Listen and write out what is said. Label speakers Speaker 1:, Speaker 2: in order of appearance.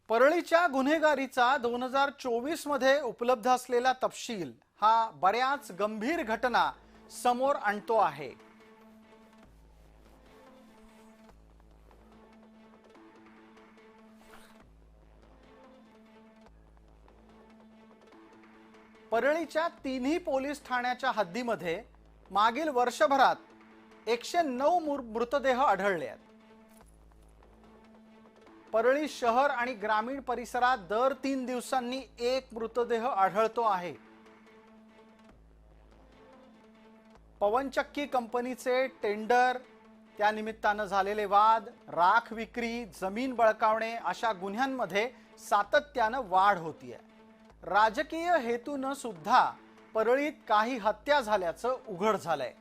Speaker 1: परळीच्या गुन्हेगारीचा 2024 मध्ये उपलब्ध असलेला तपशील हा बऱ्याच गंभीर घटना समोर आणतो आहे। परळीच्या तिन्ही पोलीस ठाण्याच्या हद्दीमध्ये मागील वर्षभरात 109 मृतदेह आढळले आहेत। परळी शहर आणि ग्रामीण परिसरात दर 3 दिवसांनी एक मृतदेह आढळतो आहे। पवनचक्की कंपनीचे टेंडर, त्या निमित्ताने झालेले वाद, राख विक्री, जमीन बळकावणे अशा गुन्ह्यांमध्ये सातत्याने वाढ होतीये। राजकीय हेतूने सुद्धा परळीत काही हत्या झाल्याचं उघड झालंय।